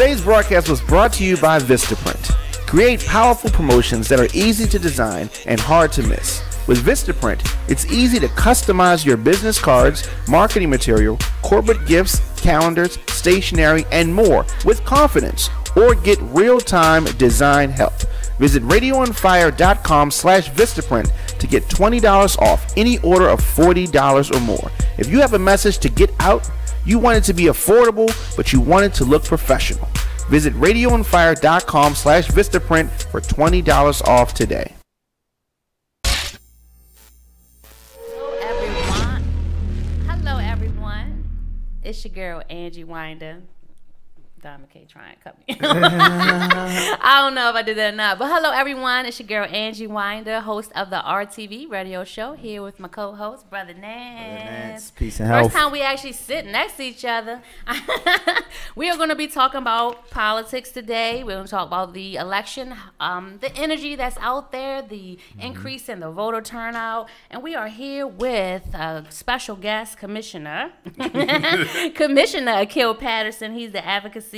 Today's broadcast was brought to you by Vistaprint. Create powerful promotions that are easy to design and hard to miss. With Vistaprint, it's easy to customize your business cards, marketing material, corporate gifts, calendars, stationery, and more with confidence, or get real-time design help. Visit RadioOnFire.com/Vistaprint to get $20 off any order of $40 or more. If you have a message to get out, you want it to be affordable, but you want it to look professional. Visit RadioOnFire.com/Vistaprint for $20 off today. Hello, everyone. It's your girl, Angie Winder. Don McKay trying to cut me. I don't know if I did that or not. But hello, everyone. It's your girl, Angie Winder, host of the RTV radio show, here with my co-host, Brother Nance. Peace and health. First time we actually sit next to each other. We are going to be talking about politics today. We're going to talk about the election, the energy that's out there, the increase in the voter turnout. And we are here with a special guest, Commissioner Akil Patterson. He's the advocacy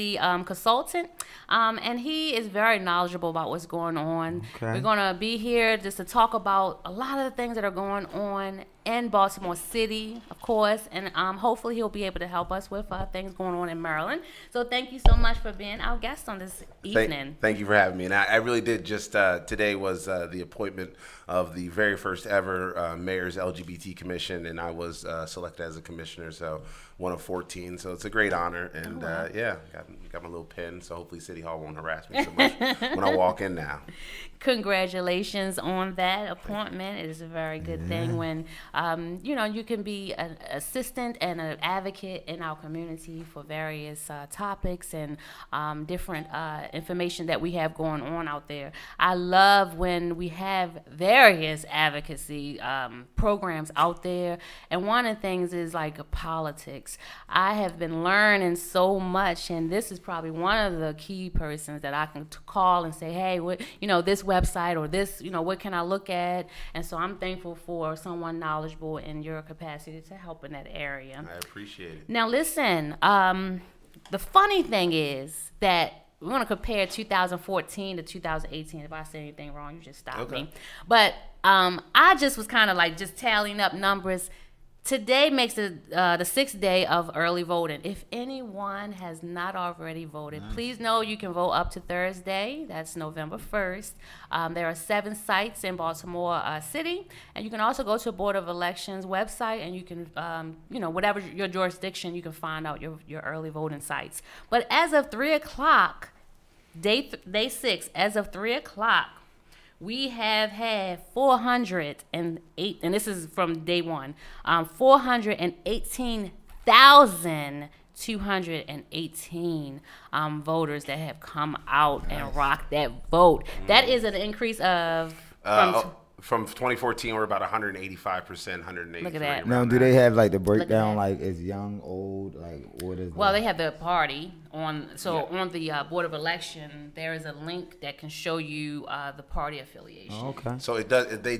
consultant, and he is very knowledgeable about what's going on. Okay. We're going to be here just to talk about a lot of the things that are going on in Baltimore City, of course, and hopefully he'll be able to help us with things going on in Maryland. So thank you so much for being our guest on this evening. Thank you for having me. And I really did just, today was the appointment of the very first ever Mayor's LGBT Commission, and I was selected as a commissioner, so one of 14. So it's a great honor, and yeah, got my little pen, so hopefully City Hall won't harass me so much when I walk in now. Congratulations on that appointment. It is a very good thing when you know, you can be an assistant and an advocate in our community for various topics and different information that we have going on out there. I love when we have various advocacy programs out there, and one of the things is like politics. I have been learning so much, and this is probably one of the key persons that I can call and say, hey, what, you know, this website or this, you know, what can I look at? And so I'm thankful for someone knowledgeable in your capacity to help in that area. I appreciate it. Now listen, the funny thing is that we're going to compare 2014 to 2018. If I say anything wrong, you just stop me. But I just was kind of like just tallying up numbers. Today makes it the 6th day of early voting. If anyone has not already voted, please know you can vote up to Thursday. That's November 1st. There are 7 sites in Baltimore City, and you can also go to the Board of Elections website, and you can, you know, whatever your jurisdiction, you can find out your early voting sites. But as of 3 o'clock, day 6, as of 3 o'clock, we have had 408, and this is from day one, 418,218 voters that have come out and rocked that vote. That is an increase of from 2014, we're about 185%, 183. Look at that. Now, do they have like the breakdown, like is young, old, like what is? Well, they have the party on. So on the Board of Election, there is a link that can show you the party affiliation. Oh, okay. So it does. They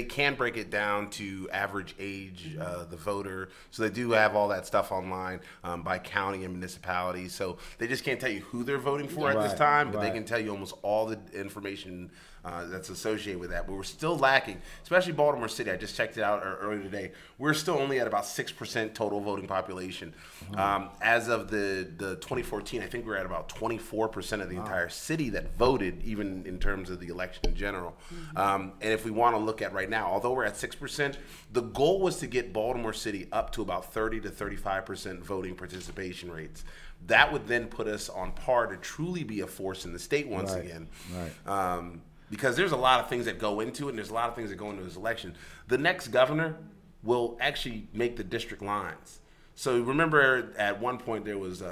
can break it down to average age, the voter. So they do have all that stuff online by county and municipality. So they just can't tell you who they're voting for at this time, but they can tell you almost all the information that's associated with that. But we're still lacking, especially Baltimore City. I just checked it out earlier today. We're still only at about 6% total voting population. As of the 2014, I think we're at about 24% of the entire city that voted, even in terms of the election in general. And if we want to look at right now, although we're at 6%, the goal was to get Baltimore City up to about 30 to 35% voting participation rates. That would then put us on par to truly be a force in the state once again. Because there's a lot of things that go into it, and there's a lot of things that go into this election. The next governor will actually make the district lines. So remember, at one point there was,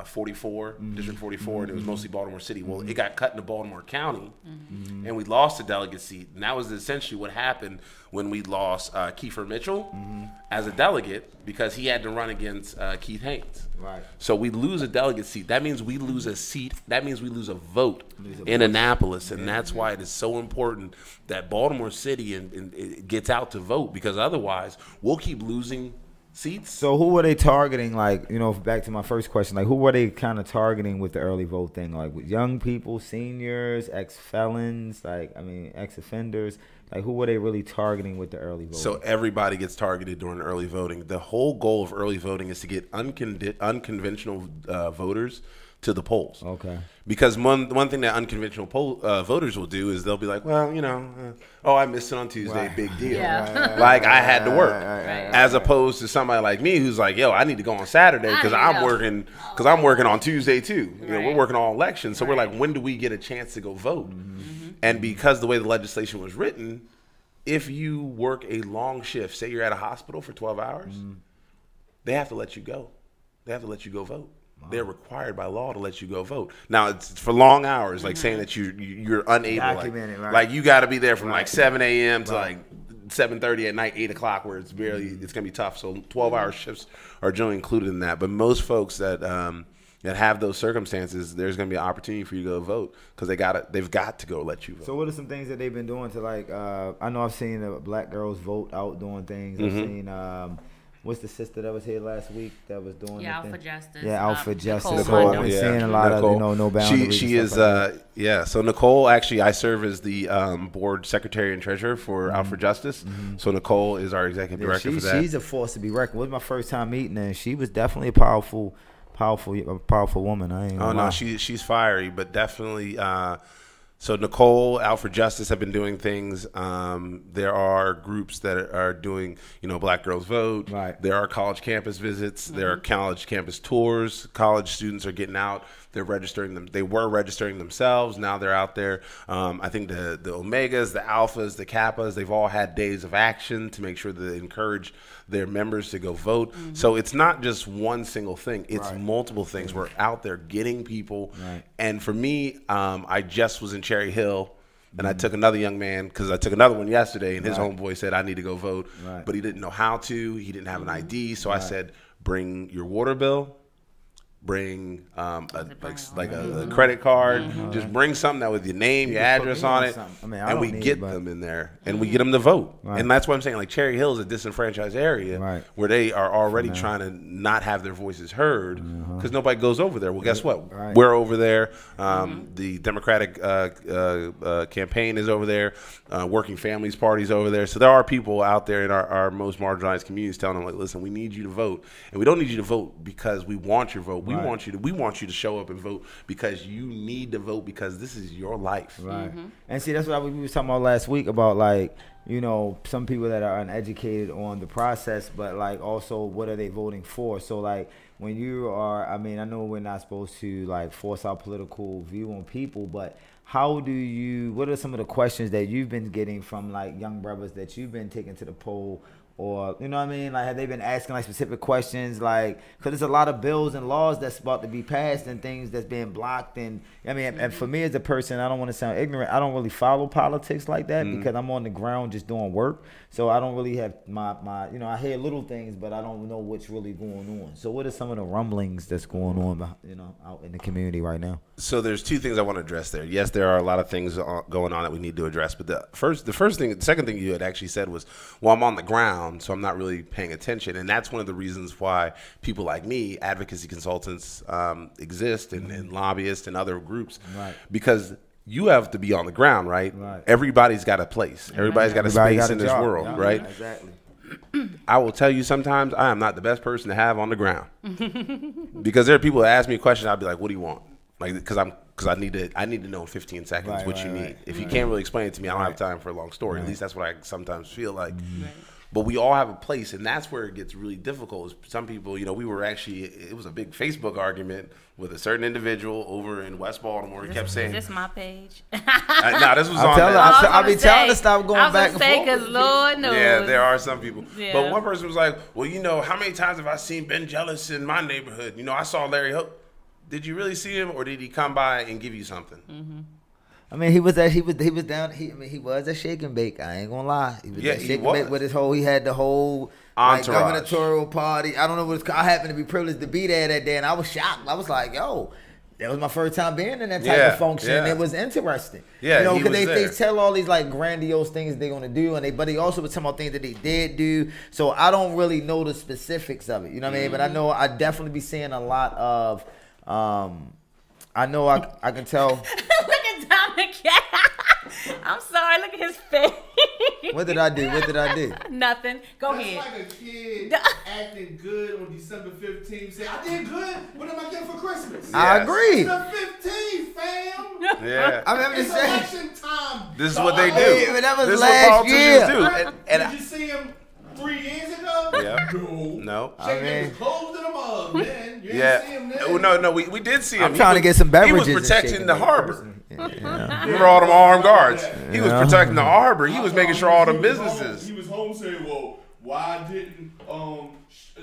44, District 44, and it was mostly Baltimore City. Well, it got cut into Baltimore County, and we lost a delegate seat. And that was essentially what happened when we lost Kiefer Mitchell as a delegate, because he had to run against Keith Haynes. Right. So we lose a delegate seat. That means we lose a seat. That means we lose a vote in Annapolis, and that's why it is so important that Baltimore City and it gets out to vote, because otherwise we'll keep losing seats. So who were they targeting? Like, you know, back to my first question, like who were they kind of targeting with the early vote thing? Like with young people, seniors, ex-felons, like, I mean, ex-offenders. Like who were they really targeting with the early voting? So everybody gets targeted during early voting. The whole goal of early voting is to get unconventional voters to the polls. Okay. Because one thing that unconventional voters will do is they'll be like, well, you know, I missed it on Tuesday, Right. big deal. Yeah. Like I had to work. Right. As opposed to somebody like me who's like, yo, I need to go on Saturday because I'm working on Tuesday too. You know, we're working on elections. So we're like, when do we get a chance to go vote? And because the way the legislation was written, if you work a long shift, say you're at a hospital for 12 hours, they have to let you go. They have to let you go vote. They're required by law to let you go vote. Now it's for long hours, like saying that you're unable. Documented, right. Like you got to be there from like 7 a.m. to like 7:30 at night, 8 o'clock, where it's gonna be tough. So 12-hour shifts are generally included in that. But most folks that have those circumstances, there's gonna be an opportunity for you to go vote because they've got to go let you vote. So what are some things that they've been doing to like? I know I've seen the black girls vote out doing things. I've seen. What's the sister that was here last week that was doing the Out thing? for Justice. Yeah, Out for Justice. Nicole. I've been seeing a lot of, you know, no boundaries. She is, so Nicole, actually, I serve as the board secretary and treasurer for Out for Justice. So Nicole is our executive director for that. She's a force to be reckoned with. It was my first time meeting her, and she was definitely a powerful woman. I ain't gonna lie. She's fiery, but definitely. So Nicole, Out for Justice have been doing things. There are groups that are doing, you know, Black Girls Vote. Right. There are college campus visits. There are college campus tours. College students are getting out. They're registering them. They were registering themselves. Now they're out there. I think the Omegas, the Alphas, the Kappas, they've all had days of action to make sure that they encourage their members to go vote. So it's not just one single thing. It's multiple things. We're out there getting people. Right. And for me, I just was in Cherry Hill. And I took another young man, because I took another one yesterday, and his homeboy said, I need to go vote. Right. But he didn't know how to. He didn't have an ID. So I said, bring your water bill. Bring a credit card. Just bring something that with your name, your address on it, and we get them in there, and we get them to vote. And that's what I'm saying. Like Cherry Hill is a disenfranchised area where they are already trying to not have their voices heard because nobody goes over there. Well, guess what? We're over there. The Democratic campaign is over there. Working Families Party's over there. So there are people out there in our most marginalized communities telling them, like, listen, we need you to vote, and we don't need you to vote because we want your vote. We want you to show up and vote because you need to vote because this is your life. Right. And see, that's what we was talking about last week about, like, you know, some people that are uneducated on the process, but like also what are they voting for? So like when you are, I mean, I know we're not supposed to like force our political view on people, but what are some of the questions that you've been getting from like young brothers that you've been taking to the poll? Or, you know what I mean? Like, have they been asking, like, specific questions? Like, because there's a lot of bills and laws that's about to be passed and things that's being blocked. And, I mean, and for me as a person, I don't want to sound ignorant. I don't really follow politics like that because I'm on the ground just doing work. So I don't really have my you know, I hear little things, but I don't know what's really going on. So what are some of the rumblings that's going on, you know, out in the community right now? So there's two things I want to address there. Yes, there are a lot of things going on that we need to address. But the second thing you had actually said was, well, I'm on the ground, so I'm not really paying attention. And that's one of the reasons why people like me, advocacy consultants, exist and lobbyists and other groups. Right. Because you have to be on the ground, right? Everybody's got a place. Everybody's got a space in this world, right? Exactly. I will tell you sometimes I am not the best person to have on the ground. Because there are people that ask me a question, I'll be like, what do you want? Like, because I need to know in 15 seconds what you need. If you can't really explain it to me, I don't have time for a long story. At least that's what I sometimes feel like. But we all have a place, and that's where it gets really difficult. Is some people, you know, it was a big Facebook argument with a certain individual over in West Baltimore. He kept saying, "Is this my page?" No, this was on. I'll be telling to stop going back and forth. Because Lord knows. Yeah, there are some people. Yeah. But one person was like, "Well, you know, how many times have I seen Ben Jealous in my neighborhood? You know, I saw Larry Hope. Did you really see him, or did he come by and give you something?" I mean, he was down. He was a shake and bake. I ain't gonna lie. He was shake and bake with his whole. He had the whole like, gubernatorial party. I don't know what it's called. I happened to be privileged to be there that day, and I was shocked. I was like, yo. that was my first time being in that type of function. Yeah. It was interesting. Yeah, you know, because they tell all these like grandiose things they're gonna do, but they also were talking about things that they did do. So I don't really know the specifics of it. You know what I mean? But I know I definitely be seeing a lot of. I know I can tell. Look at Dominic. I'm sorry. Look at his face. What did I do? Nothing. Go ahead. That's like a kid acting good on December 15th. Say, I did good. What am I getting for Christmas? Yes. I agree. It's the 15th, fam. Yeah. I remember It's saying. election time. This is what they do. Hey, but that was This is last what politicians year. do. And Did you see him 3 years ago? Yeah. No. No. Shaking mean- his clothes in the mug, man. You Yeah. ain't see him then. Oh, no, we did see him. I'm trying to get some beverages. He was and protecting shaking the it. harbor. Yeah. Remember all them armed guards? He was Yeah. protecting the harbor. He was making sure all the businesses. He was home saying, well, why didn't they call me?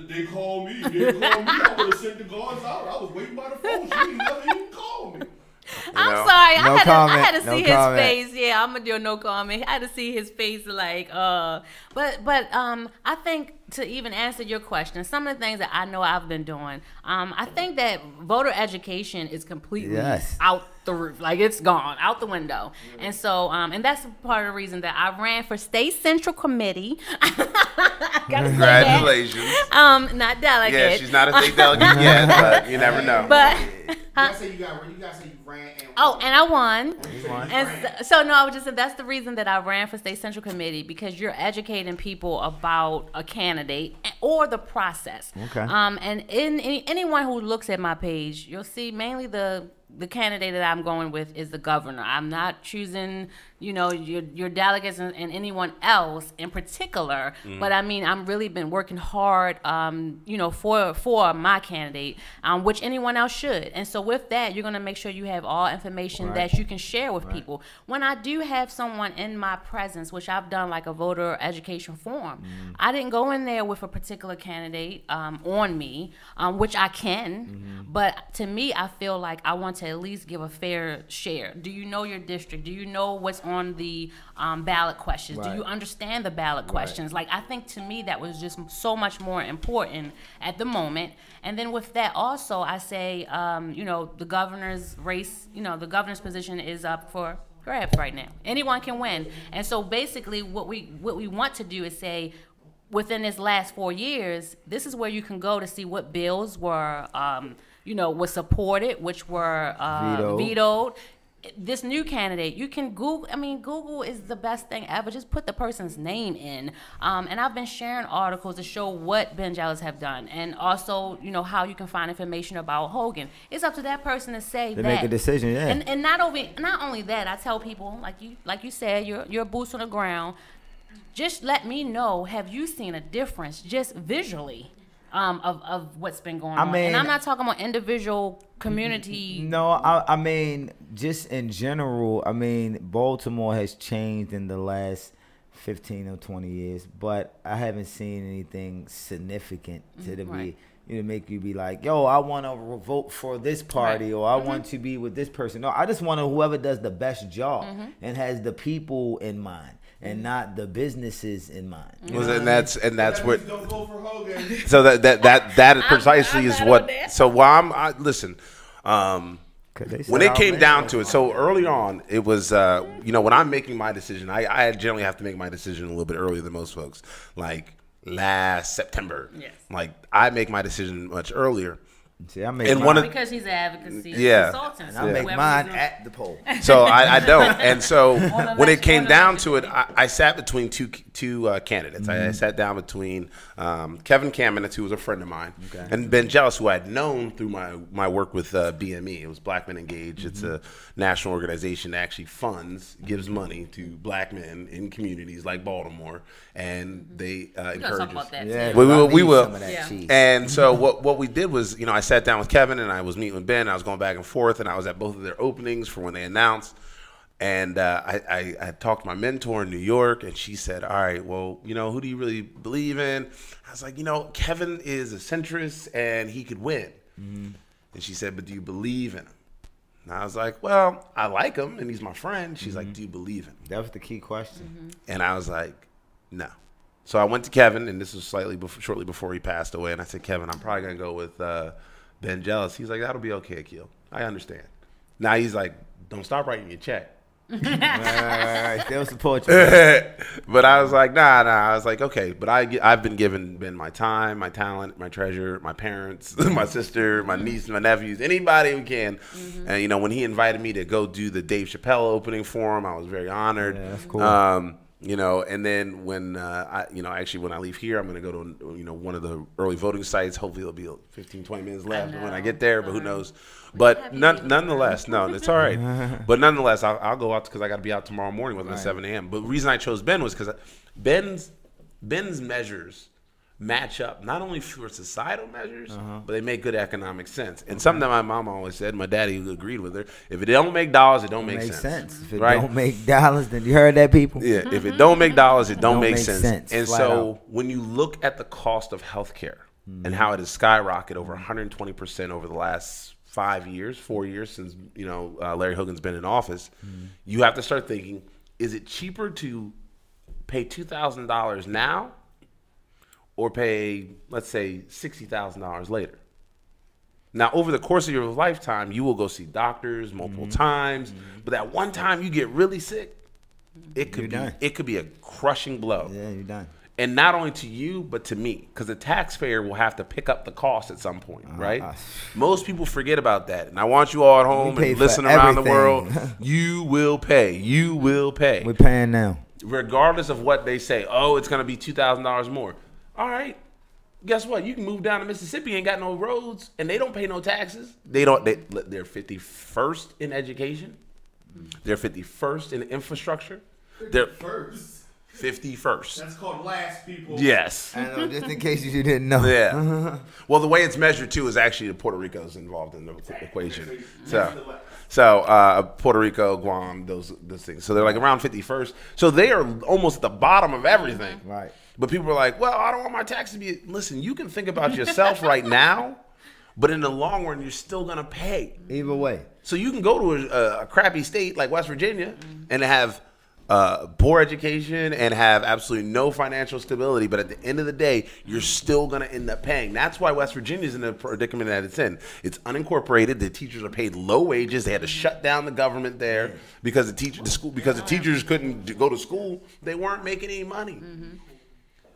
They called me. I would have sent the guards out. I was waiting by the phone. She ain't never even called me. I'm know? sorry. No I comment. had to No see comment. his face. Yeah, I'm gonna do a no comment. I had to see his face, like, but I think to even answer your question, some of the things that I know I've been doing, I think that voter education is completely Yes. out the roof, like it's gone out the window, and so and that's part of the reason that I ran for state central committee. Gotta say that. Congratulations. Not delegate. Yeah, she's not a state delegate yet, but you never know. But You gotta say you ran and and I won. And so no, I was just saying that's the reason that I ran for state central committee, because you're educating people about a candidate or the process. Okay. And anyone who looks at my page, you'll see mainly the candidate that I'm going with is the governor. I'm not choosing, your delegates and anyone else in particular. But I mean, I'm really been working hard, for my candidate, which anyone else should. And so with that, you're going to make sure you have all information that you can share with people. When I do have someone in my presence, which I've done like a voter education forum, I didn't go in there with a particular candidate on me, which I can. But to me, I feel like I want to at least give a fair share. Do you know your district? Do you know what's on the ballot questions? Right. Do you understand the ballot questions? Like, I think to me that was just so much more important at the moment. And then with that also, I say, the governor's race, the governor's position is up for grabs right now. Anyone can win. And so basically what we want to do is say, within this last 4 years, this is where you can go to see what bills were was supported, which were vetoed. This new candidate, you can Google. I mean, Google is the best thing ever. Just put the person's name in. And I've been sharing articles to show what Ben Jealous have done, and also, how you can find information about Hogan. It's up to that person to say They that. make a decision, yeah. And not only that, I tell people, like you said, you're boots on the ground. Just let me know, have you seen a difference just visually of what's been going on? And I'm not talking about individual community. No, I mean, just in general, I mean, Baltimore has changed in the last 15 or 20 years, but I haven't seen anything significant to make you be like, yo, I want to vote for this party, or I want to be with this person. No, I just want whoever does the best job and has the people in mind, and not the businesses in mind. And that's what. Don't vote for Hogan. So that precisely is what. So while listen, when it came down to it, so early on, it was when I'm making my decision, I generally have to make my decision a little bit earlier than most folks. Like last September, like I make my decision much earlier. See, I make because he's an advocacy consultant. And I make mine at the poll. So I don't. And so when it came down to it, I sat between two candidates. I sat down between Kevin Kamenetz, who was a friend of mine, and Ben Jealous, who I had known through my work with BME. It was Black Men Engaged. It's a national organization that actually gives money to black men in communities like Baltimore, and they encourage us. Yeah, we will. Yeah. And so what we did was, I sat down with Kevin and I was meeting with Ben. I was going back and forth, and I was at both of their openings for when they announced. And I talked to my mentor in New York, and she said, all right, well, who do you really believe in? I was like, Kevin is a centrist and he could win. And she said, but do you believe in him? And I was like, well, I like him and he's my friend. She's like, do you believe in him? That was the key question. And I was like, no. So I went to Kevin, and this was shortly before he passed away. And I said, Kevin, I'm probably going to go with Ben Jealous. He's like, that'll be okay, Akil. I understand. Now he's like, don't stop writing your check. Right. They'll support you. But I was like, nah. I was like, okay. But I've been given my time, my talent, my treasure, my parents, my sister, my niece, my nephews, anybody who can. And, you know, when he invited me to go do the Dave Chappelle opening for him, I was very honored. Yeah, that's cool. You know, and then when actually when I leave here, I'm going to go to, you know, one of the early voting sites. Hopefully it'll be 15, 20 minutes left when I get there, but who knows. But nonetheless, no, it's all right. But nonetheless, I'll go out because I got to be out tomorrow morning with him at 7 a.m. But the reason I chose Ben was because Ben's measures match up not only for societal measures, but they make good economic sense. And something that my mom always said, my daddy agreed with her: if it don't make dollars, it don't make sense. If it don't make dollars, then you heard that, people. Yeah, if it don't make dollars, it don't make sense. And so out. when you look at the cost of healthcare and how it has skyrocketed over 120% over the last 4 years since, you know, Larry Hogan's been in office, you have to start thinking: is it cheaper to pay $2,000 now, or pay, let's say, $60,000 later? Now, over the course of your lifetime, you will go see doctors multiple times, but that one time you get really sick, it could be a crushing blow. Yeah, you're done. And not only to you, but to me, because the taxpayer will have to pick up the cost at some point, right? Most people forget about that. And I want you all at home and listening around the world, you will pay. You will pay. We're paying now. Regardless of what they say, oh, it's going to be $2,000 more. All right. Guess what? You can move down to Mississippi, ain't got no roads, and they don't pay no taxes. They're 51st in education. They're 51st in infrastructure. They're 51st. That's called last, people. Yes. I know, just in case you didn't know. Yeah. Well, the way it's measured too is actually the Puerto Rico's involved in the equation. So Puerto Rico, Guam, those things. So they're like around 51st. So they are almost at the bottom of everything. Right. But people are like, well, I don't want my taxes to be. Listen, you can think about yourself right now, but in the long run, you're still gonna pay. Either way. So you can go to a crappy state like West Virginia and have poor education and have absolutely no financial stability, but at the end of the day, you're still going to end up paying. That's why West Virginia is in the predicament that it's in. It's unincorporated. The teachers are paid low wages. They had to shut down the government there because the teachers couldn't go to school. They weren't making any money.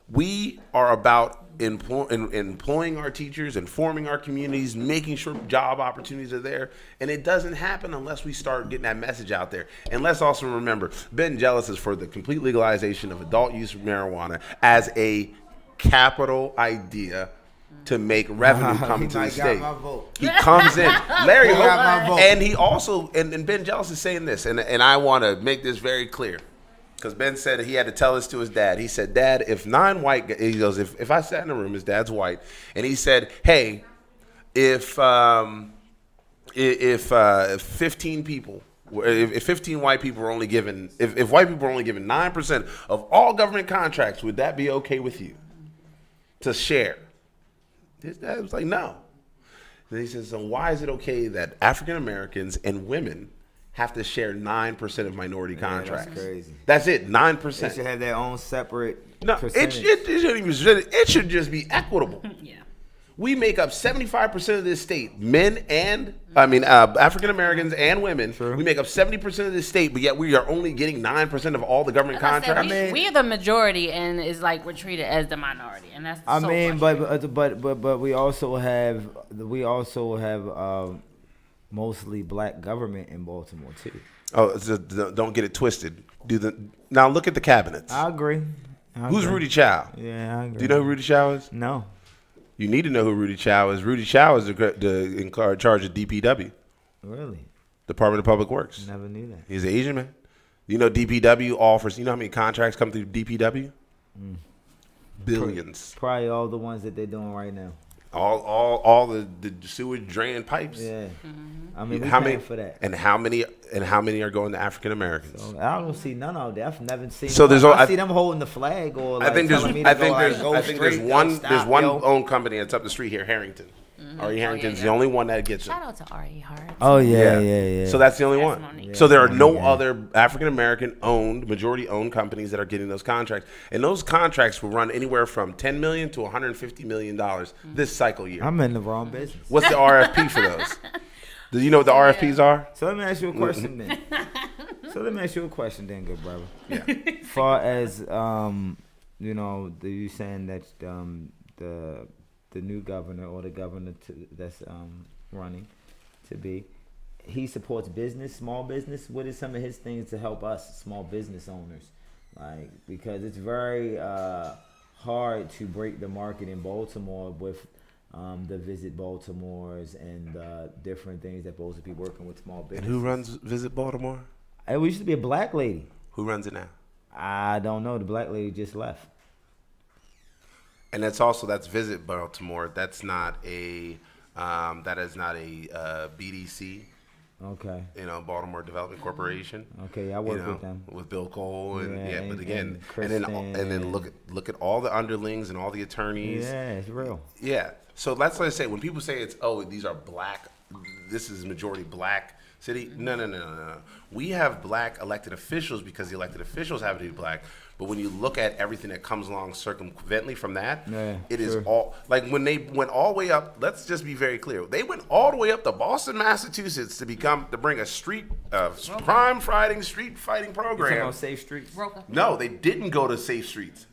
We are about employing our teachers, informing our communities, making sure job opportunities are there. And it doesn't happen unless we start getting that message out there. And let's also remember, Ben Jealous is for the complete legalization of adult use of marijuana as a capital idea to make revenue come into the state. He comes in. Larry Hogan, and he also, and Ben Jealous is saying this, and I want to make this very clear. Because Ben said he had to tell this to his dad. He said, Dad, if 9 white, he goes, if I sat in a room, his dad's white, and he said, hey, if 15 people, if 15 white people were only given, if white people were only given 9% of all government contracts, would that be okay with you to share? His dad was like, no. Then he says, so why is it okay that African Americans and women have to share 9% of minority contracts? That's crazy. That's it, 9%. They should have their own separate percentage. It should just be equitable. Yeah. We make up 75% of this state, African Americans and women. True. We make up 70% of this state, but yet we are only getting 9% of all the government contracts. We are the majority, and it's like we're treated as the minority, and that's. But we also have mostly black government in Baltimore too. Oh, don't get it twisted. Now look at the cabinets. I agree. Who's Rudy Chow? Yeah, I agree. Do you know who Rudy Chow is? No. You need to know who Rudy Chow is. Rudy Chow is in charge of DPW. Really? Department of Public Works. Never knew that. He's an Asian man. You know DPW offers, you know how many contracts come through DPW? Billions. Probably all the ones that they're doing right now. All the sewage drain pipes. Yeah. Mm-hmm. I mean, how many for that? And how many are going to African Americans? So I don't see none of that. I've never seen. So I see them holding the flag or. Like, I think there's one owned company that's up the street here, Harrington. R.E. Harrington's the only one that gets it. Shout out to R.E. Harrington. Oh yeah. So that's the only one. Yeah. So there are no other African American owned, majority owned companies that are getting those contracts, and those contracts will run anywhere from $10 million to $150 million this cycle year. I'm in the wrong business. What's the RFP for those? Do you know what the RFPs are? So let me ask you a question then. Good brother. Yeah. As far as you know, you saying that the new governor or the governor that's running to be, he supports business, small business. What is some of his things to help us small business owners? Like, because it's very hard to break the market in Baltimore with the Visit Baltimores and different things that supposed to be working with small business. And who runs Visit Baltimore? It used to be a black lady. Who runs it now? I don't know. The black lady just left. And that's Visit Baltimore. That's not a BDC. Okay. You know, Baltimore Development Corporation. Okay, I work with them. With Bill Cole and but again, and then look at all the underlings and all the attorneys. Yeah, it's real. Yeah. So that's what I say when people say these are black, this is majority black city. No. We have black elected officials because the elected officials happen to be black. But when you look at everything that comes along circumvently from that, it is all like when they went all the way up. Let's just be very clear. They went all the way up to Boston, Massachusetts to bring a crime fighting street fighting program. You talking about Safe Streets? No, they didn't go to Safe Streets.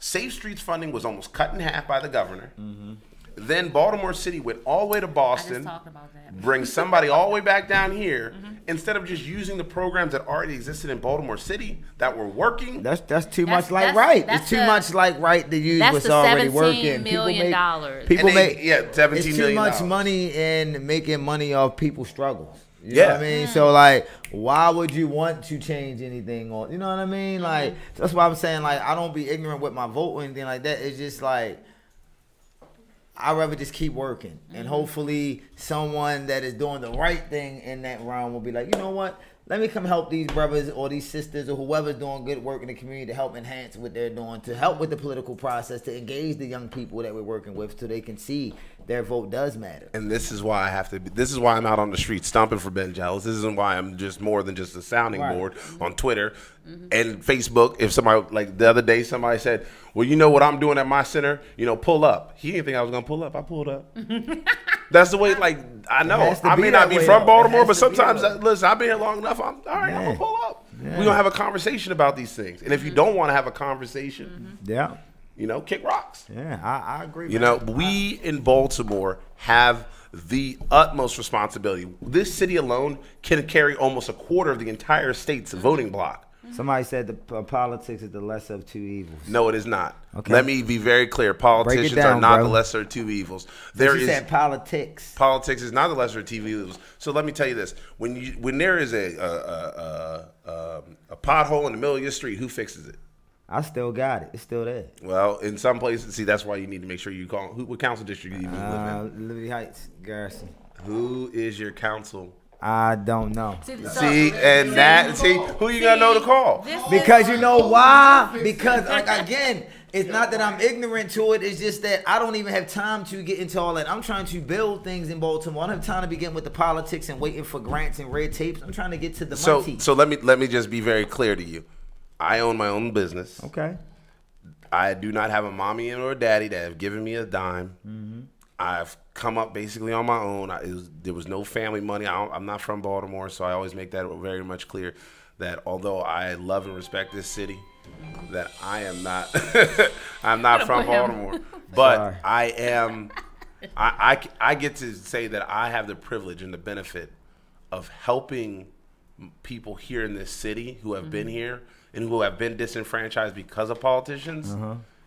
Safe Streets funding was almost cut in half by the governor. Mm-hmm. Then Baltimore City went all the way to Boston. I just talked about that. Bring somebody all the way back down here instead of just using the programs that already existed in Baltimore City that were working. That's too much like right. It's too much like right to use what's already working. $17 million. People make $17 million. It's too much money in making money off people's struggles. You know what I mean? So like, why would you want to change anything? Or you know what I mean? Like that's why I'm saying like I don't be ignorant with my vote or anything like that. It's just like I'd rather just keep working. And hopefully someone that is doing the right thing in that realm will be like, you know what? Let me come help these brothers or these sisters or whoever's doing good work in the community to help enhance what they're doing, to help with the political process, to engage the young people that we're working with so they can see their vote does matter. And this is why this is why I'm out on the street stomping for Ben Jealous. This isn't why I'm just more than just a sounding board on Twitter and Facebook. If somebody, like the other day, somebody said, well, you know what I'm doing at my center? You know, pull up. He didn't think I was going to pull up. I pulled up. That's the way, like, I know. I may not be from Baltimore, but sometimes, listen, I've been here long enough. I'm all right, I'm going to pull up. Yeah. We're going to have a conversation about these things. And if you don't want to have a conversation, you know, kick rocks. Yeah, I agree. You know, we in Baltimore have the utmost responsibility. This city alone can carry almost a quarter of the entire state's voting block. Somebody said the politics is the lesser of two evils. No, it is not. Okay. Let me be very clear. Politicians are not the lesser of two evils. You said politics. Politics is not the lesser of two evils. So let me tell you this: when there is a pothole in the middle of your street, who fixes it? I still got it. It's still there. Well, in some places, see, that's why you need to make sure you call. What council district do you even live in? Liberty Heights, Garrison. Who is your council? I don't know. Who you gonna know to call? Because you know why? Because like again, it's not that I'm ignorant to it. It's just that I don't even have time to get into all that. I'm trying to build things in Baltimore. I don't have time to begin with the politics and waiting for grants and red tapes. I'm trying to get to the money. So let me just be very clear to you. I own my own business. Okay. I do not have a mommy or a daddy that have given me a dime. Mm-hmm. I've come up basically on my own. There was no family money. I'm not from Baltimore, so I always make that very much clear that although I love and respect this city, that I am not I'm not from Baltimore. But I am I get to say that I have the privilege and the benefit of helping people here in this city who have been here and who have been disenfranchised because of politicians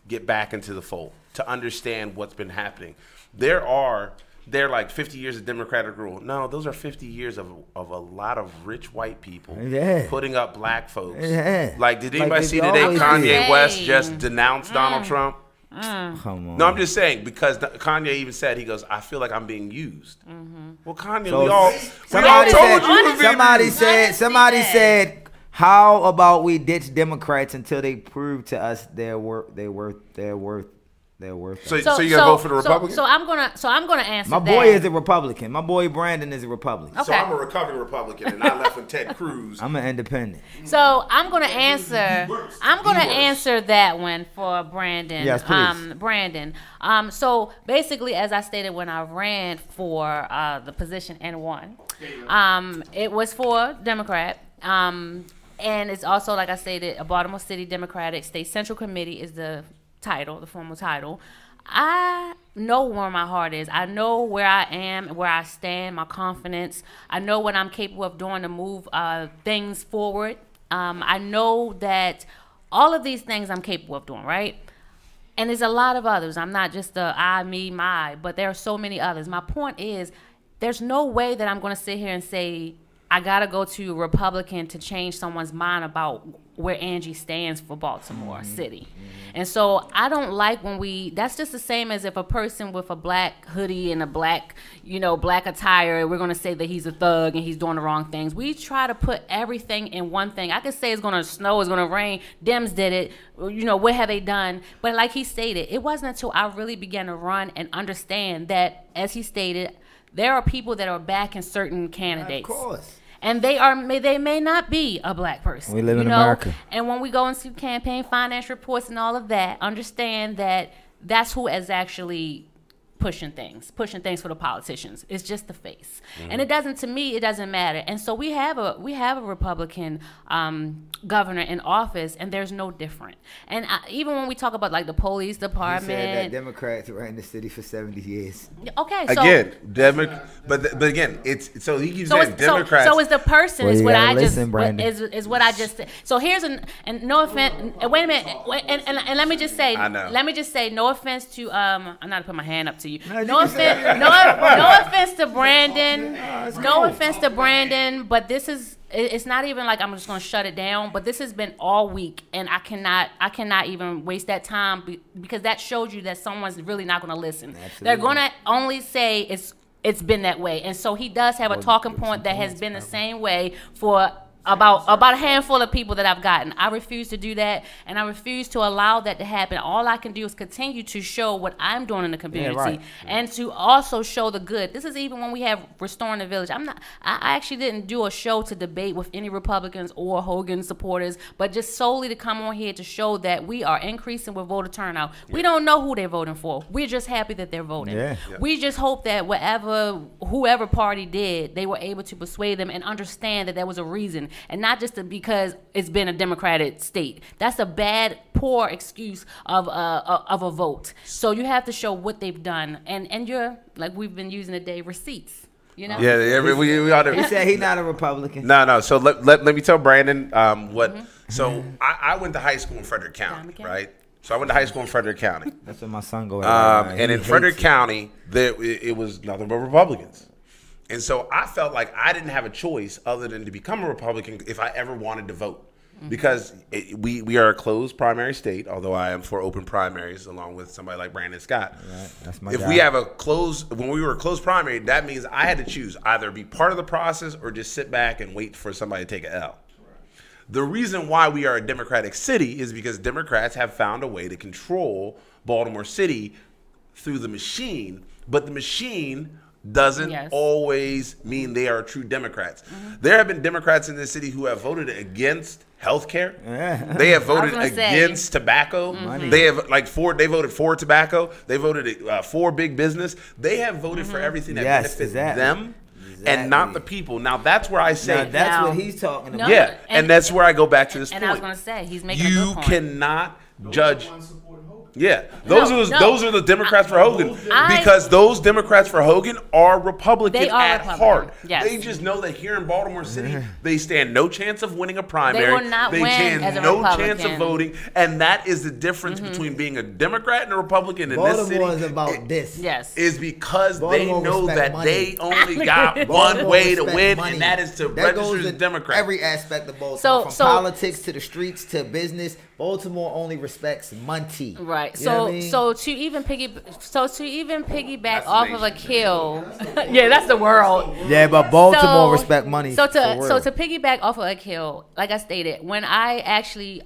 get back into the fold to understand what's been happening. They're like 50 years of Democratic rule. No, those are 50 years of a lot of rich white people putting up black folks. Yeah. Like, did anybody see today Kanye West just denounced Donald Trump? Come on. No, I'm just saying, because Kanye even said, he goes, I feel like I'm being used. Well, Kanye, we all told you. Somebody said, how about we ditch Democrats until they prove to us they're worth they're worth So, it. so you're gonna vote for the Republicans? So I'm gonna answer. My boy is a Republican. My boy Brandon is a Republican. Okay. So I'm a recovering Republican, and I left with Ted Cruz. I'm an independent. So I'm gonna answer. I'm gonna answer that one for Brandon. Yes, please. Brandon. So basically, as I stated when I ran for the position and won, it was for Democrat. And it's also, like I stated, a Baltimore City Democratic State Central Committee is the title, the formal title. I know where my heart is. I know where I am, where I stand, my confidence. I know what I'm capable of doing to move things forward. I know that all of these things I'm capable of doing, right? And there's a lot of others. I'm not just the I, me, my, but there are so many others. My point is, there's no way that I'm going to sit here and say, I got to go to a Republican to change someone's mind about where Angie stands for Baltimore City. And so I don't like when that's just the same as if a person with a black hoodie and a black, black attire, we're going to say that he's a thug and he's doing the wrong things. We try to put everything in one thing. I could say it's going to snow, it's going to rain, Dems did it, what have they done? But like he stated, it wasn't until I really began to run and understand that, as he stated, there are people that are backing certain candidates. Of course. And they may not be a black person. We live in America. And when we go into campaign finance reports and all of that, understand that that's who is actually pushing things for the politicians. It's just the face. And it doesn't matter. And so we have a Republican governor in office, and there's no different. And even when we talk about like the police department, You said that Democrats ran the city for 70 years. Okay, so Again, but again, it's so he keeps saying Democrats. So it's the person Well, is you what gotta I listen, just Brandon. is what I just said. So here's and no offense. Wait a minute. And let me just say. I know. Let me just say no offense to I'm not to put my hand up to you. No, No you can say offense. it. No offense to Brandon. No offense to Brandon. But this is. It's not even like I'm just gonna shut it down. But this has been all week, and I cannot even waste that time because that showed you that someone's really not gonna listen. Absolutely. They're gonna only say it's been that way. And so he does have a talking point that has been the same way for about a handful of people that I've gotten. I refuse to do that, and I refuse to allow that to happen. All I can do is continue to show what I'm doing in the community, right. and to also show the good. This is even when we have Restoring the Village. I actually didn't do a show to debate with any Republicans or Hogan supporters, but just solely to come on here to show that we are increasing with voter turnout. We don't know who they're voting for. We're just happy that they're voting. Yeah. We just hope that whoever party did, they were able to persuade them and understand that there was a reason. And not just because it's been a Democratic state. That's a bad, poor excuse of a vote. So you have to show what they've done, and you're like we've been using today, receipts. Yeah, we ought to. He said he's not a Republican. No. So let me tell Brandon what. So I went to high school in Frederick County, right? So I went to high school in Frederick County. That's where my son goes. And in Frederick County, it was nothing but Republicans. And so I felt like I didn't have a choice other than to become a Republican if I ever wanted to vote. Because we are a closed primary state, although I am for open primaries along with somebody like Brandon Scott. Right, that's my if job. we have when we were a closed primary, that means I had to choose either be part of the process or just sit back and wait for somebody to take an L. The reason why we are a Democratic city is because Democrats have found a way to control Baltimore City through the machine, but the machine doesn't always mean they are true Democrats. There have been Democrats in this city who have voted against health care. They have voted against tobacco. They have they voted for tobacco. They voted for big business. They have voted for everything that benefits them and not the people. Now that's where I say that's what he's talking about. Yeah, and that's where I go back to this point. And I was going to say he's making a good point. You cannot judge. Yeah, those are the Democrats for Hogan, because those Democrats for Hogan are Republican at heart. Yes. They just know that here in Baltimore City, they stand no chance of winning a primary. They will not win as a no Republican. chance of voting, and that is the difference between being a Democrat and a Republican in Baltimore this city. is about this. Yes, is because Baltimore they know that money. they only got one way to win, money. and that is to that register as a Democrat. Every aspect of Baltimore, from politics to the streets to business, Baltimore only respects money. Right. You know what I mean? So to even piggyback off of a kill, yeah, that's the world. Yeah, but Baltimore respect money. So to piggyback off of a kill, like I stated, when I actually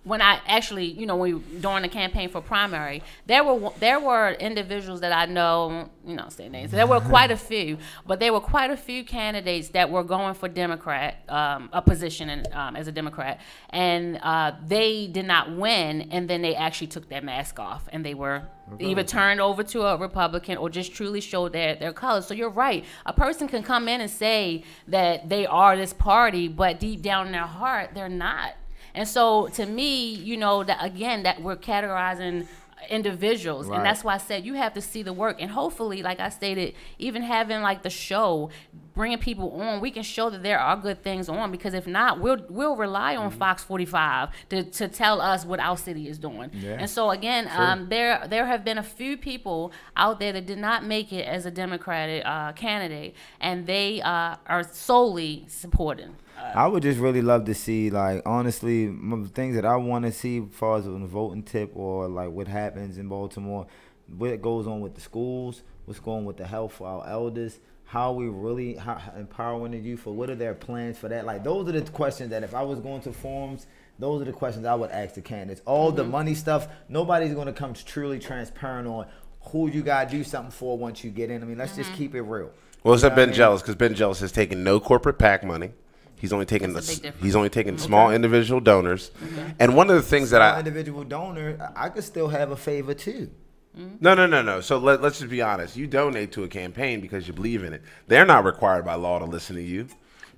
when I actually, you know, during the campaign for primary, there were individuals that I know, you know, say names. There were quite a few, but there were quite a few candidates that were going for Democrat, a position as a Democrat, and they did not win, and then they actually took their mask off, and they were either turned over to a Republican or just truly showed their colors. So you're right. A person can come in and say that they are this party, but deep down in their heart, they're not. And so to me, you know, that again, that we're categorizing individuals. Right. And that's why I said you have to see the work. And hopefully, like I stated, even having like the show, bringing people on, we can show that there are good things on, because if not, we'll rely on Fox 45 to tell us what our city is doing. Yeah. And so again, there have been a few people out there that did not make it as a Democratic candidate, and they are solely supporting. I would just really love to see, like, honestly, things that I want to see as far as on the voting tip, or like what happens in Baltimore, what goes on with the schools, what's going on with the health for our elders, how we really empowering the youth, or what are their plans for that. Like, those are the questions that if I was going to forums, those are the questions I would ask the candidates. All the money stuff, nobody's going to come truly transparent on who you got to do something for once you get in. I mean, let's just keep it real. Well, it's Ben Jealous, because Ben Jealous has taken no corporate PAC money. He's only taking small individual donors, and one of the things that individual donor, I could still have a favor too. No. So let's just be honest. You donate to a campaign because you believe in it. They're not required by law to listen to you,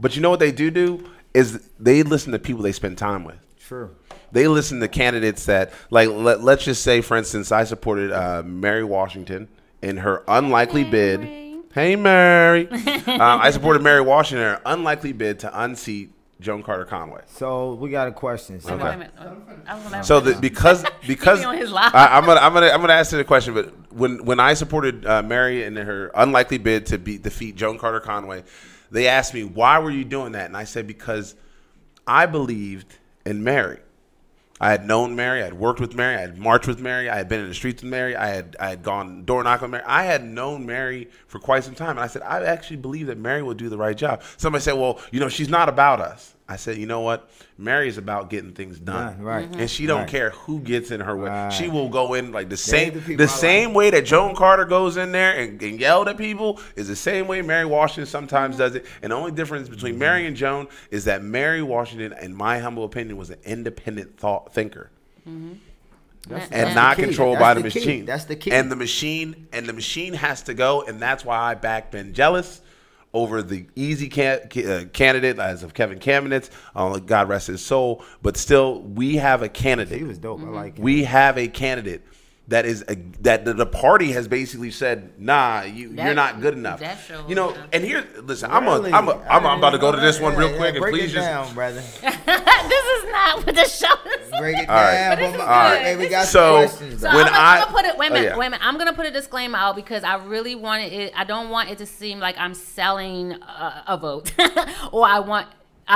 but you know what they do is they listen to people they spend time with. Sure. They listen to candidates that, like, let's just say, for instance, I supported Mary Washington in her unlikely bid. Hey, Mary. I supported Mary Washington in her unlikely bid to unseat Joan Carter Conway. So we got a question. So So because I'm gonna ask you the question, but when I supported Mary in her unlikely bid to defeat Joan Carter Conway, they asked me, why were you doing that? And I said, because I believed in Mary. I had known Mary. I had worked with Mary. I had marched with Mary. I had been in the streets with Mary. I had gone door knocking with Mary. I had known Mary for quite some time. And I said, I actually believe that Mary will do the right job. Somebody said, well, you know, she's not about us. I said, you know what? Mary is about getting things done. Right. And she don't care who gets in her way. Right. She will go in like the same way that Joan Carter goes in there and yelled at people is the same way Mary Washington sometimes does it. And the only difference between Mary and Joan is that Mary Washington, in my humble opinion, was an independent thinker. And not controlled by the machine. That's the key. And the machine has to go, and that's why I back Ben Jealous over the easy candidate as of Kevin Kamenetz. God rest his soul. But still, we have a candidate. He was dope. I like him. We have a candidate that is that the party has basically said, nah, you're not good enough. You know, and here, listen, I'm about to go to this one real quick, and please just down, brother. This is not what the show is. Break it down. All right. Hey, we got some questions. So wait a minute. I'm gonna put a disclaimer out because I really wanted it. I don't want it to seem like I'm selling a vote, or I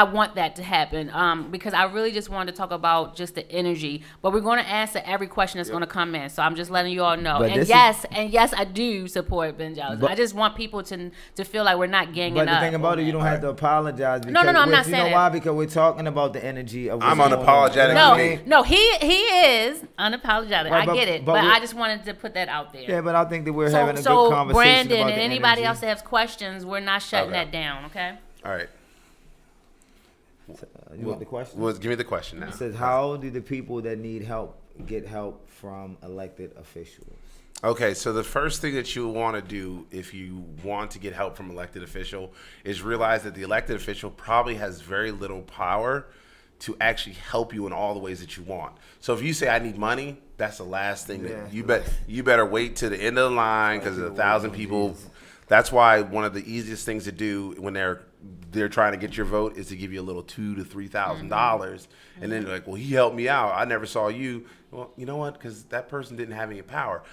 want that to happen because I really just wanted to talk about just the energy. But we're going to answer every question that's going to come in. So I'm just letting you all know. But yes, I do support Ben Jealous. I just want people to feel like we're not ganging up. But the thing about it, you don't have to apologize. Because, no, I'm not saying that. You know why? Because we're talking about the energy of I'm unapologetic. No, he is unapologetic. Right, I get it. But I just wanted to put that out there. Yeah, but I think that we're having a good conversation Brandon about and anybody else that has questions, we're not shutting that down, okay? All right. You want the question? Well, give me the question now. It says, how do the people that need help get help from elected officials? Okay, so the first thing that you want to do if you want to get help from elected official is realize that the elected official probably has very little power to actually help you in all the ways that you want. So if you say, I need money, that's the last thing that you better wait to the end of the line because there's 1,000 people. Jesus. That's why one of the easiest things to do when they're trying to get your vote is to give you a little $2,000 to $3,000, and then you're like, well, he helped me out. I never saw you. Well, you know what? Because that person didn't have any power.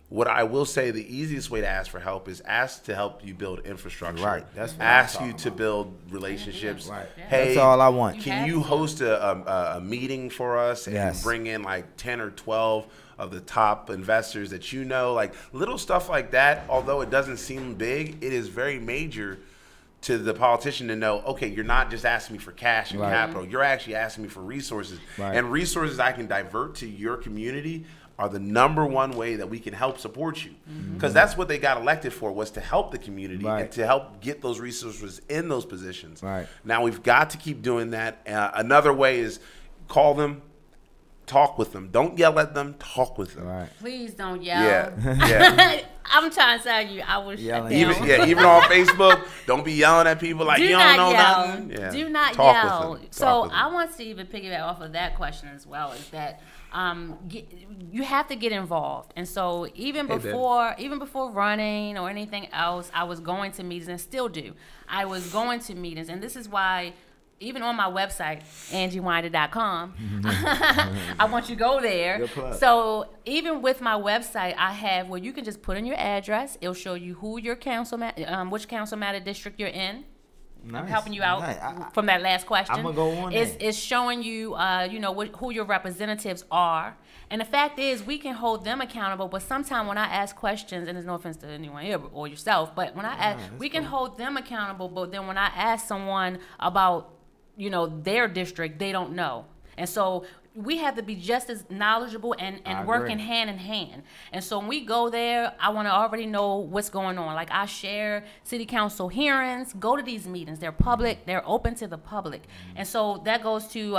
What I will say, the easiest way to ask for help is ask to help you build infrastructure. Right. That's what ask you to build relationships. Right. Hey, that's all I want. Can you host a meeting for us and bring in like 10 or 12 of the top investors that you know? Like little stuff like that, although it doesn't seem big, it is very major to the politician to know, okay, you're not just asking me for cash and Right. capital. You're actually asking me for resources. Right. And resources I can divert to your community are the #1 way that we can help support you. Because that's what they got elected for, was to help the community Right. and to help get those resources in those positions. Right. Now we've got to keep doing that. Another way is call them, talk with them. Don't yell at them, talk with them. Right. Please don't yell. Yeah. I'm trying to tell you, I was shut Yelling. down. Even on Facebook, don't be yelling at people like Do you don't not know yell. nothing. Yeah. Do not Talk with yell. them. Talk So with them. I want to even piggyback off of that question as well. Is that you have to get involved, and so even before running or anything else, I was going to meetings and still do. I was going to meetings, and this is why. Even on my website, angiewinder.com, I want you to go there. Good plug. So even with my website, I have where you can just put in your address. It'll show you who your which council matter district you're in. Nice. I'm helping you out Nice. from that last question. I'm gonna go on It's showing you, who your representatives are. And the fact is, we can hold them accountable. But sometimes when I ask questions, and there's no offense to anyone here or yourself, but when I ask, we can hold them accountable. But then when I ask someone about, their district, they don't know. And so we have to be just as knowledgeable and working hand in hand. And so when we go there, I want to already know what's going on. Like I share city council hearings, go to these meetings. They're public. They're open to the public. And so that goes to,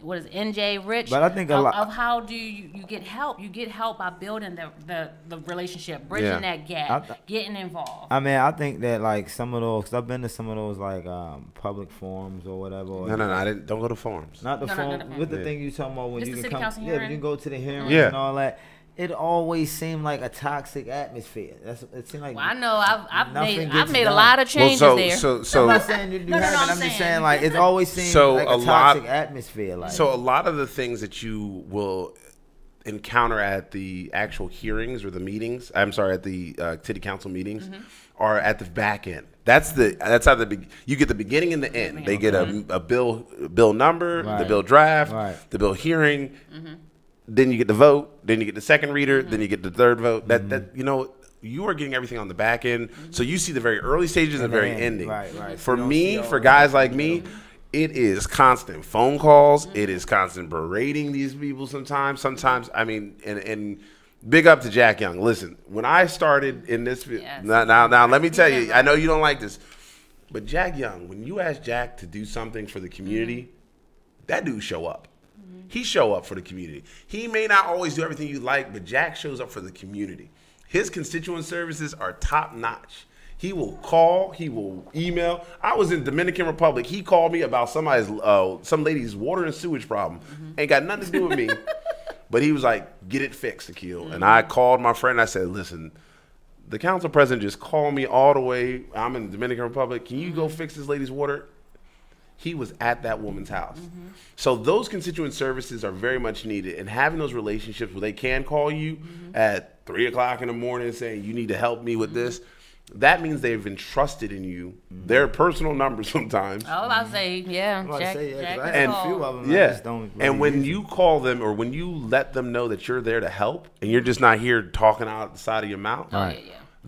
what is it, NJ Rich? But I think a lot of how do you get help? You get help by building the relationship, bridging that gap, getting involved. I mean, I think that like some of those, cause I've been to some of those like public forums or whatever. No, I didn't. Don't go to forums. Not the forum. no. With the thing you talking about when Just you the can city come, council when you hearing? go to the hearings Yeah. and all that. It always seemed like a toxic atmosphere. It seemed like. Well, I know I've nothing made gets a done. lot of changes there. I'm not saying you No, haven't. I'm I'm just saying. saying like it always seems like a toxic atmosphere. Like So a lot of the things that you will encounter at the actual hearings or the meetings, at the city council meetings, are at the back end. That's how you get the beginning and the end. They get a bill number, the bill draft, the bill hearing. Then you get the vote. Then you get the second reader. Then you get the third vote. You are getting everything on the back end, so you see the very early stages and the very ending. Right. For me, for guys like me, it is constant phone calls. It is constant berating these people sometimes. I mean, and big up to Jack Young. Listen, when I started in this, now let me tell you, I know you don't like this, but Jack Young, when you ask Jack to do something for the community, that dude show up. He show up for the community. He may not always do everything you like, but Jack shows up for the community. His constituent services are top notch. He will call. He will email. I was in Dominican Republic. He called me about some lady's water and sewage problem. Ain't got nothing to do with me. But he was like, get it fixed, Akil. And I called my friend. I said, listen, the council president just called me all the way. I'm in the Dominican Republic. Can you go fix this lady's water? He was at that woman's house. So those constituent services are very much needed. And having those relationships where they can call you at 3 o'clock in the morning saying, you need to help me with this, that means they've entrusted in you their personal numbers sometimes. I was about to say, I Jack had a few of them. Yeah. I just don't really And when use you call them or when you let them know that you're there to help and you're just not here talking out the side of your mouth,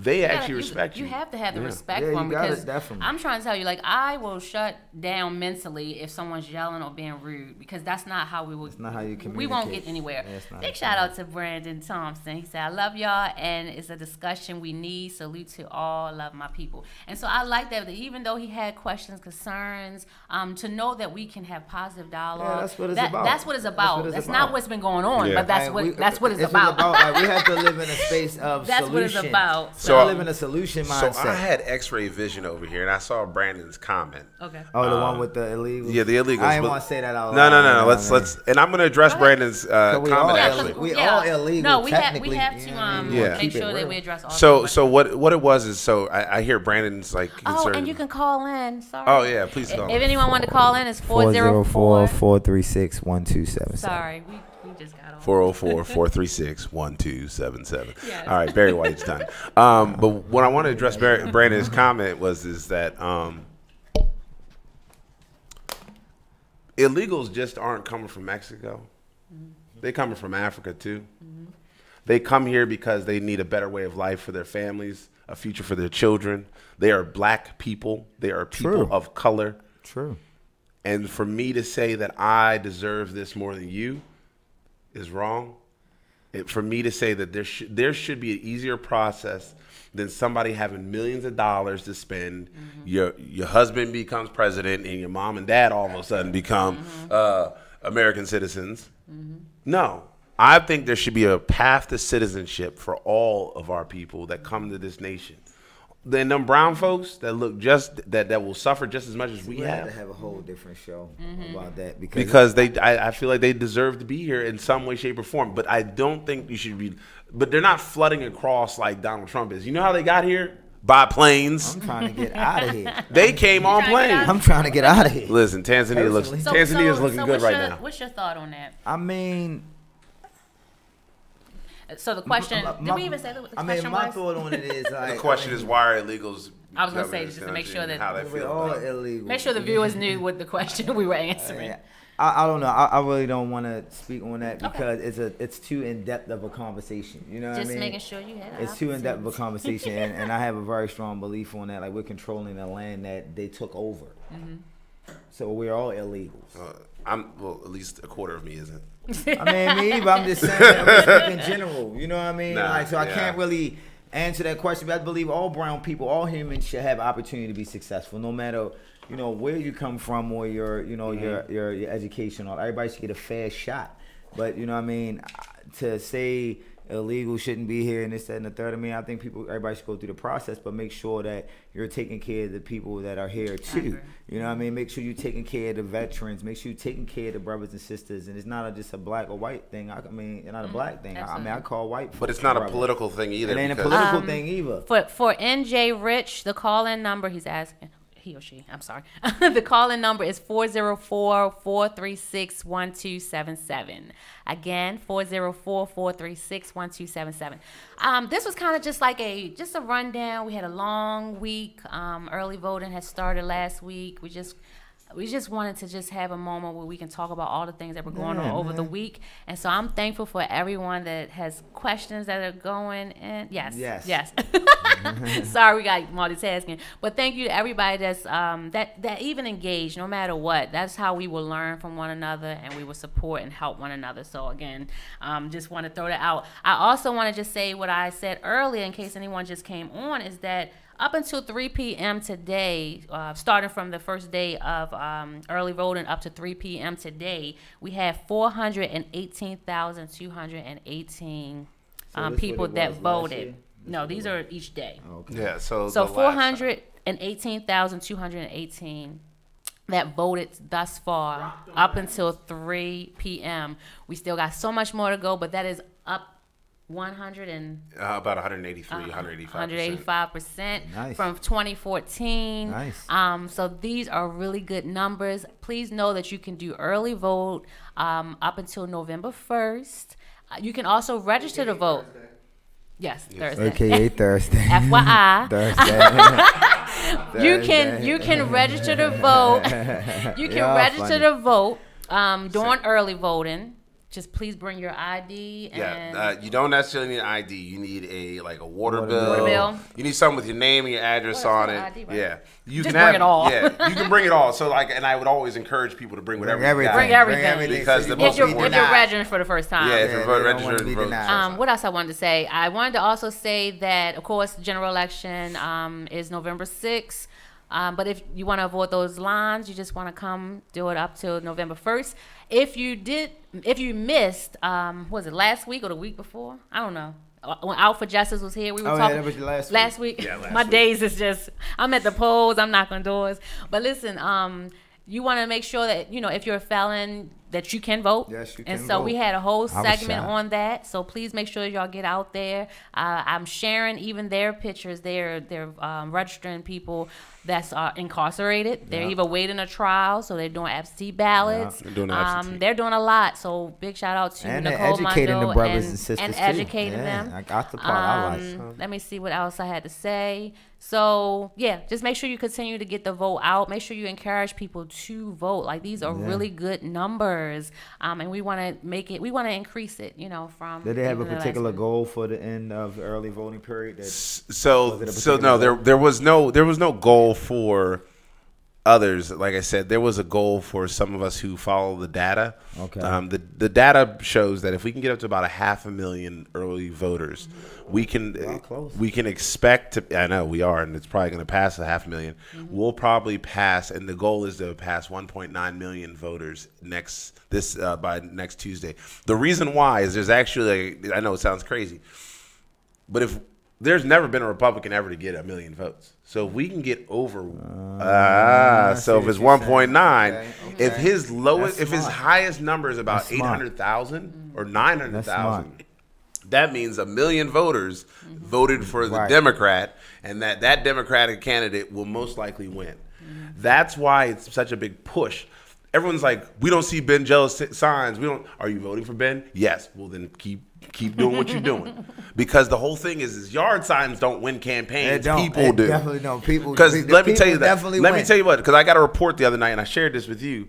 they actually respect you. You have to have the respect Yeah, for them you gotta, because definitely. I'm trying to tell you, like, I will shut down mentally if someone's yelling or being rude because that's not how we will. It's not how you communicate. We won't get anywhere. Yeah, it's not Big shout out to Brandon Thompson. He said, I love y'all and it's a discussion we need. Salute to all. Love my people. And so I like that even though he had questions, concerns, to know that we can have positive dialogue. Yeah, that's what it's about. That's what it's about. That's not what's been going on, but that's what it's It's about. like, we have to live in a space of That's solution. what it's about. So live in a solution mindset. So I had X-ray vision over here, and I saw Brandon's comment. Okay. Oh, the one with the illegals? Yeah, the illegals. I didn't want to say that out No, loud. Let's, and I'm going to address Brandon's comment, actually. We all illegal, No, we have technically. to make sure that we address all. So what it was is, I hear Brandon's like concern. Oh, and you can call in. Sorry. Oh yeah, please call. If anyone wanted to call in, it's 404. 404-436-1277. Sorry, we just got on. 404-436-1277. Yes. All right, Barry White's done. But what I want to address Brandon's comment is that illegals just aren't coming from Mexico. They coming from Africa too. They come here because they need a better way of life for their families, a future for their children. They are black people. They are people of color. True. And for me to say that I deserve this more than you is wrong. For me to say that there should be an easier process than somebody having millions of dollars to spend. Your husband becomes president and your mom and dad all of a sudden become American citizens. No. I think there should be a path to citizenship for all of our people that come to this nation. Then them brown folks that look that will suffer just as much as we have. To have a whole different show about that because I feel like they deserve to be here in some way, shape, or form. But I don't think you should be. But they're not flooding across like Donald Trump is. You know how they got here? By planes. I'm trying to get out of here. They came on planes. I'm trying to get out of here. Listen, Tanzania's looking good right now. What's your thought on that? I mean. So the question, did we even say the question was? My thought on it is like, the question is why are illegals? I was gonna say just to make sure that how they feel all illegal. Make sure the viewers knew what the question we were answering. I don't know. I really don't want to speak on that because it's too in depth of a conversation. You know what I mean? Just making sure you had. It's too in depth of a conversation, and I have a very strong belief on that. Like we're controlling the land that they took over, so we're all illegals. At least a quarter of me isn't. I mean, but I'm just saying, I'm speaking in general. You know what I mean? I can't really answer that question. But I believe all brown people, all humans should have opportunity to be successful, no matter where you come from or your your education. Or everybody should get a fair shot. But you know what I mean? To say illegal shouldn't be here and this, that, and the third. I mean, I think everybody should go through the process, but make sure that you're taking care of the people that are here too. You know what I mean? Make sure you're taking care of the veterans. Make sure you're taking care of the brothers and sisters. And it's not just a black or white thing. I mean, it's not a black thing. I mean, I call white. But it's not a political thing either. It ain't a political thing either. For NJ Rich, the call-in number he's asking. He or she, I'm sorry. The call-in number is 404-436-1277. Again, 404-436-1277. This was kind of just like a rundown. We had a long week. Early voting had started last week. We just wanted to just have a moment where we can talk about all the things that were going on over the week. And so I'm thankful for everyone that has questions that are going. And yes. Sorry, we got multitasking. But thank you to everybody that's that even engaged, no matter what. That's how we will learn from one another and we will support and help one another. So again, just want to throw that out. I also want to just say what I said earlier in case anyone just came on is that up until 3 p.m. today, starting from the first day of early voting up to 3 p.m. today, we have 418,218 people that voted. No, these are each day. Okay. Yeah, so 418,218 that voted thus far up until 3 p.m. We still got so much more to go, but that is up 185% nice. From 2014. Nice. So these are really good numbers. Please know that you can do early vote up until November 1st. You can also register to vote. Yes, Thursday. AKA Thursday. FYI. Thursday. You can register to vote. You can register to vote during early voting. Just please bring your ID. And you don't necessarily need an ID. You need a water bill. You need something with your name and your address on it. ID, right? Yeah, you just can bring it all. Yeah, you can bring it all. So and I would always encourage people to bring whatever. Bring everything. Because if you're registering for the first time. Yeah, if you're registering for the first time. What else I wanted to say? I wanted to also say that, of course, the general election is November 6th. But if you want to avoid those lines, you just want to come do it up till November 1st. If you missed, was it last week or the week before? I don't know. When Out for Justice was here, we were talking. Yeah, that was last week. Yeah, last My week. days is just, I'm at the polls, I'm knocking on doors. But listen, you want to make sure that, if you're a felon, that you can vote. Yes, you can And so vote. we had a whole I was segment shocked. on that. So please make sure y'all get out there. I'm sharing even their pictures. They're registering people that's incarcerated. They're either waiting a trial, so they're doing absentee ballots. They're doing absentee. They're doing a lot. So big shout out to And Nicole they're educating Mondo the brothers and sisters and too. educating Yeah, them. I got the part I like. Let me see what else I had to say. So yeah, just make sure you continue to get the vote out. Make sure you encourage people to vote. Like these are really good numbers. numbers, and we want to make it. We want to increase it. You know, from. Did they have a particular goal for the end of the early voting period? So no, there was no goal for others. Like I said, there was a goal for some of us who follow the data. Okay. The data shows that if we can get up to about 500,000 early voters, we can expect to. I know we are, and it's probably going to pass 500,000. We'll probably pass, and the goal is to pass 1.9 million voters by next Tuesday. The reason why is there's actually, I know it sounds crazy, but if there's never been a Republican ever to get 1 million votes. So if we can get over, so if it's 1.9, if his highest number is about 800,000 or 900,000, that means 1 million voters voted for the Democrat, and that Democratic candidate will most likely win. That's why it's such a big push. Everyone's like, we don't see Ben Jealous signs. Are you voting for Ben? Yes. Well, then keep doing what you're doing, because the whole thing is yard signs don't win campaigns. People do. Definitely don't. People. Because let me tell you that. Let me tell you what. Because I got a report the other night, and I shared this with you.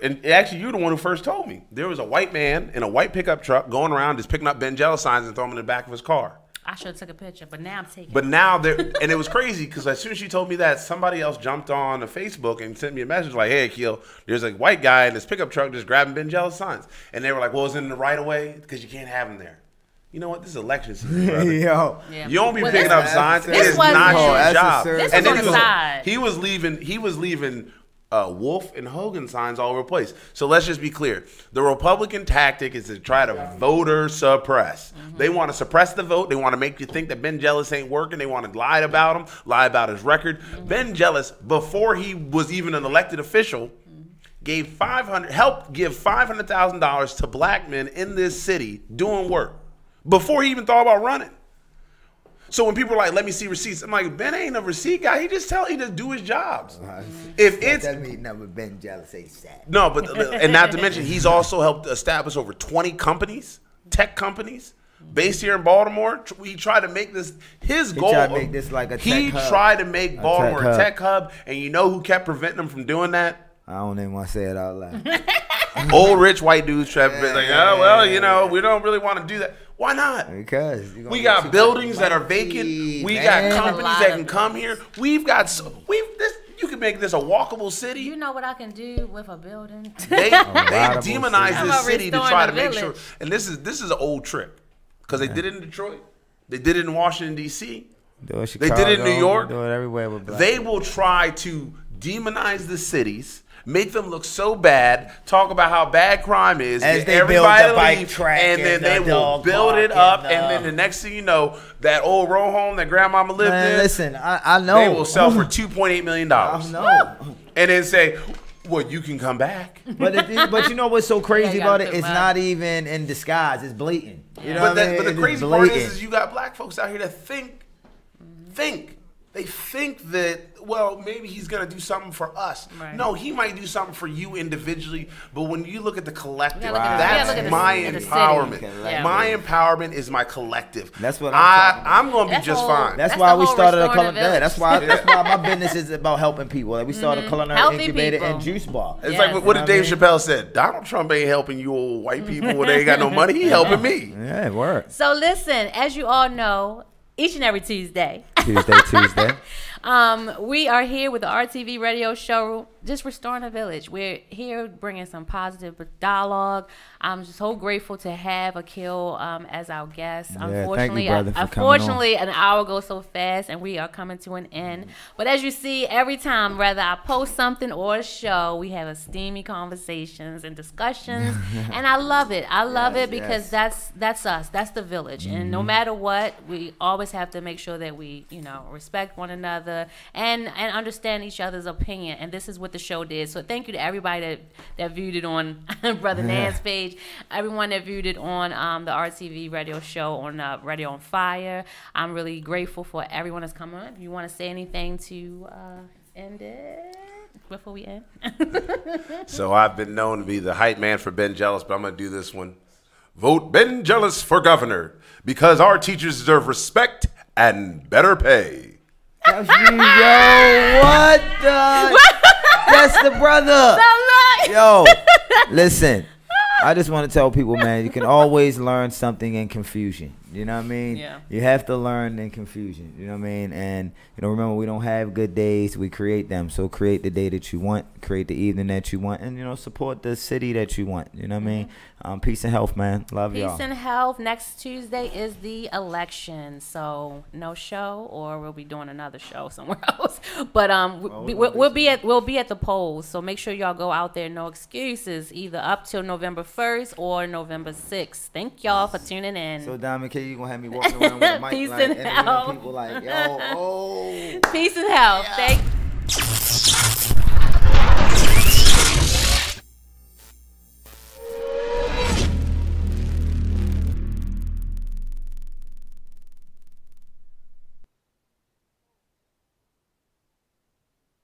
And actually, you're the one who first told me. There was a white man in a white pickup truck going around just picking up Ben Jealous signs and throwing them in the back of his car. I should have took a picture, but now I'm taking. But now and it was crazy because as soon as you told me that, somebody else jumped on Facebook and sent me a message like, "Hey, Akil, there's a white guy in this pickup truck just grabbing Ben Jealous signs," and they were like, "Well, it's in the right of way because you can't have them there." You know what? This is election season, brother. Yo, you don't be picking up signs. It is not your job. This and then he was leaving Wolf and Hogan signs all over the place. So let's just be clear. The Republican tactic is to try to voter suppress. They want to suppress the vote. They want to make you think that Ben Jealous ain't working. They want to lie about him, lie about his record. Ben Jealous, before he was even an elected official, helped give $500,000 to black men in this city doing work before he even thought about running. So when people are like, "Let me see receipts," I'm like, Ben ain't a receipt guy. He just do his jobs. If it's that mean never Ben Jealous ain't sad. No, but and not to mention, he's also helped establish over 20 companies, tech companies, based here in Baltimore. He tried to make this his goal. He tried to make this like a tech hub. He tried to make Baltimore a tech hub, and you know who kept preventing him from doing that? I don't even want to say it out loud. Old rich white dudes try to be like, "Oh well, you know, we don't really want to do that." Why not? Because we got buildings that are vacant. We got companies that can come here. You can make this a walkable city. You know what I can do with a building? They demonize this city to try to make sure. And this is an old trick because they did it in Detroit. They did it in Washington D.C. They did it in New York. Do it everywhere with black. They will try to demonize the cities, make them look so bad, talk about how bad crime is, as they everybody build the bike track, and then they will build it up, and then the next thing you know, that old row home that grandmama lived in, listen, I know they will sell for $2.8 million. I know. And then say, "Well, you can come back." But you know what's so crazy about it? It's not even in disguise. It's blatant. You know but the crazy part is you got black folks out here that think. They think that, well, maybe he's going to do something for us. Right. No, he might do something for you individually, but when you look at the collective, that's my empowerment. My empowerment is my collective. That's what I'm going to be just fine. That's why we started a culinary. That's why my business is about helping people. Like we started a culinary incubator and juice bar. It's like what did Dave Chappelle said? Donald Trump ain't helping you old white people when they ain't got no money. He helping me. Yeah, it works. So listen, as you all know, each and every Tuesday. We are here with the RTV radio show, just restoring the village. We're here bringing some positive dialogue. I'm just so grateful to have Akil as our guest. Unfortunately, an hour goes so fast, and we are coming to an end. But as you see, every time, whether I post something or a show, we have a steamy conversations and discussions, and I love it. I love it because that's us. That's the village, and no matter what, we always have to make sure that we, respect one another and understand each other's opinion. And this is what the show did. So thank you to everybody that viewed it on Brother Nan's page, everyone that viewed it on the RTV radio show on RadioOnFire. I'm really grateful for everyone that's come on. You want to say anything to end it before we end? So I've been known to be the hype man for Ben Jealous, but I'm going to do this one. Vote Ben Jealous for governor because our teachers deserve respect and better pay. Yo, what the? That's the brother. Yo, Listen, I just want to tell people, man, you can always learn something in confusion. You know what I mean? Yeah. You have to learn in confusion. You know what I mean? And, remember, we don't have good days. We create them. So create the day that you want. Create the evening that you want. And, support the city that you want. You know what I mean? Peace and health, man. Love y'all. Peace and health. Next Tuesday is the election. So no show, or we'll be doing another show somewhere else. But we'll be at the polls. So make sure y'all go out there. No excuses. Either up till November 1st or November 6th. Thank y'all for tuning in. So, Diamond K, you gonna have me walking around with a mic Peace like and health. people like, yo, oh. Peace and health. Yeah. Thank